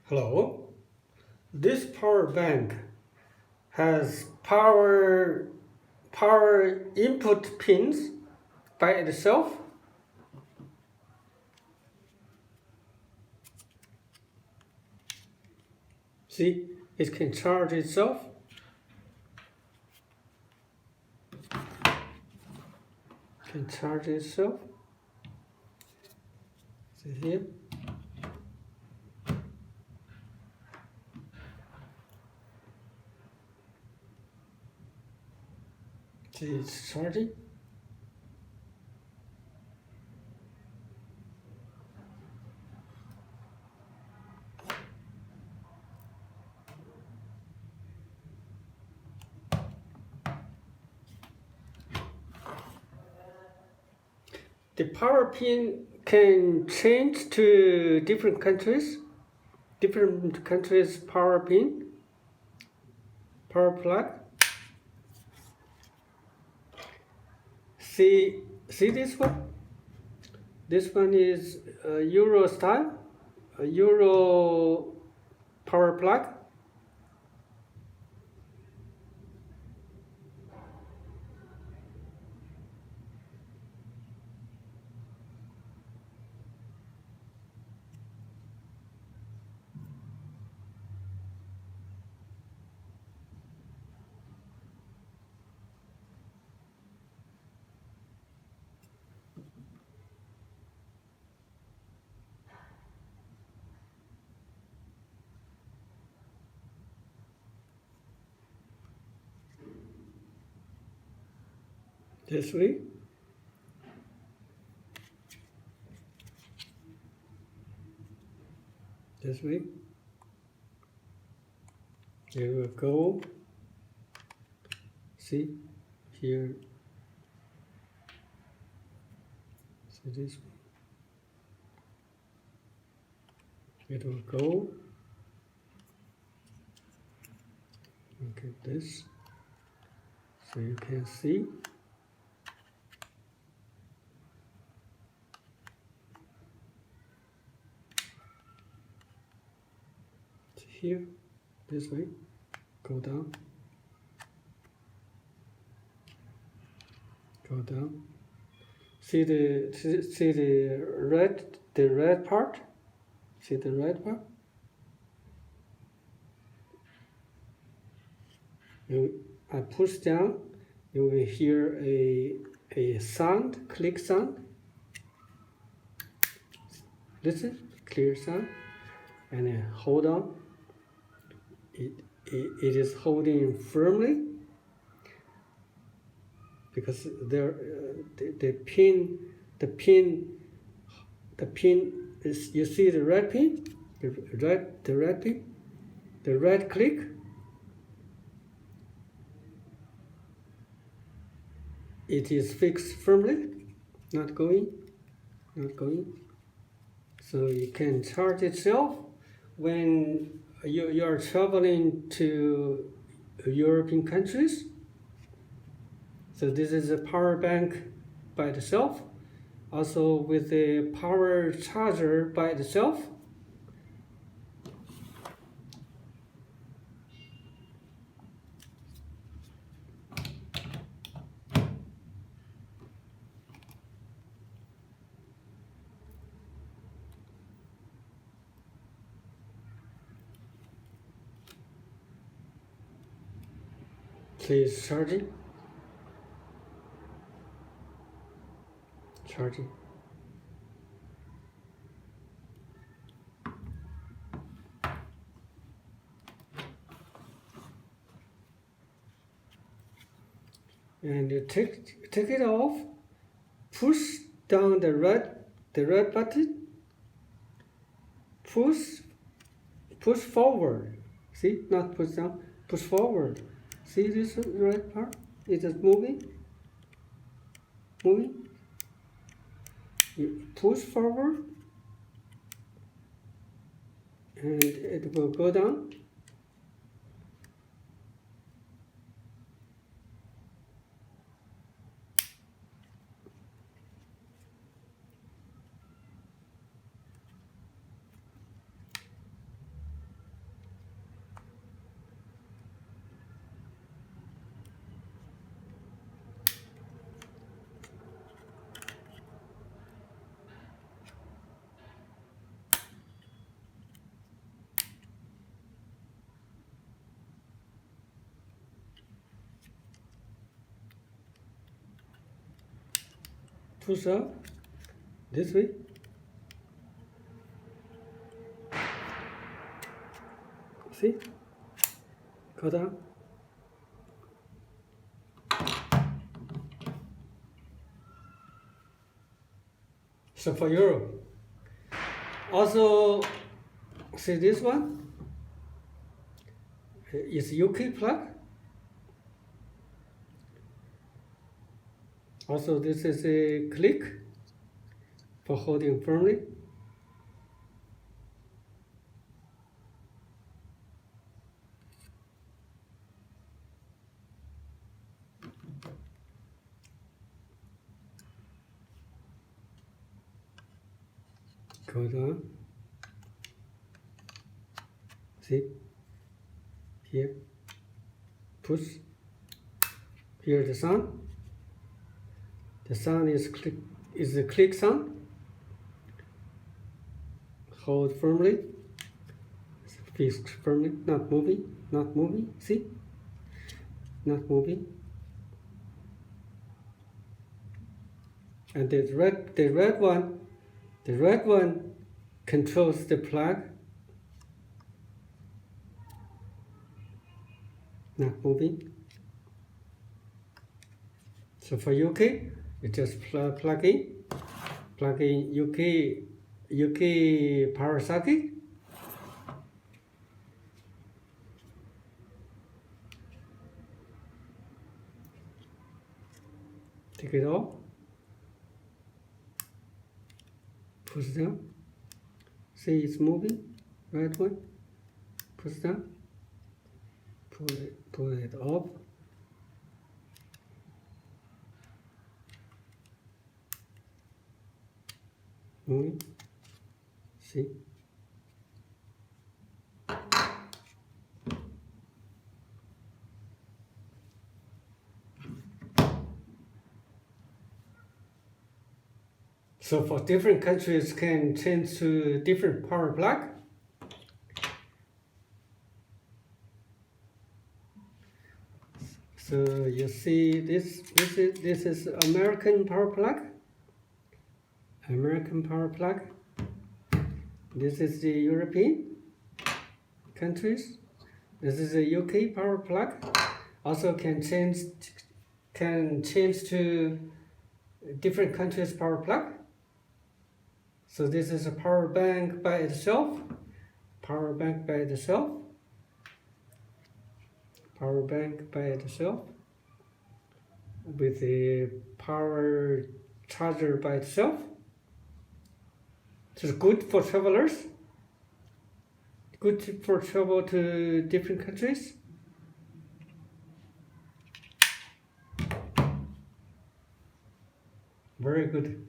Hello. This power bank has power input pins by itself. See, it can charge itself. Can charge itself. See here. See, it's charging. The power pin can change to different countries power pin, power plug. See this one? This one is a Euro style, a Euro power plug. This way. This way. Here we go. See here. See this one. It will go. Look at this. So you can see. Here, this way, go down, go down. See the red part. See the red part. I push down. You will hear a sound, click sound. Listen, clear sound, and then hold on. It is holding firmly because there the pin is, you see the red pin, the red click. It is fixed firmly, not going. So you can charge itself when you are traveling to European countries. So this is a power bank by itself, also with a power charger by itself. Please charging. And you take it off, push down the red button, push forward. See, not push down, push forward. See this red part? It is moving. You push forward, and it will go down. push up this way. See? Go down. So for Europe. Also, see this one? It's UK plug. Also, this is a click for holding firmly. Go down. See? Here. Push. Here the sound. The sound is a click sound. Hold firmly. Fixed firmly. Not moving. Not moving. See? Not moving. And the red one controls the plug. Not moving. So for UK, you just plug in UK power socket. Take it off. Push down. See, it's moving. Right one. Push down. Pull it off. Moving. See. So for different countries can change to different power plug. So you see this is American power plug. American power plug. This is the European countries. This is a UK power plug. Also can change to different countries power plug. So this is a power bank by itself. Power bank by itself. Power bank by itself. With a power charger by itself. It's good for travelers. Good for travel to different countries. Very good.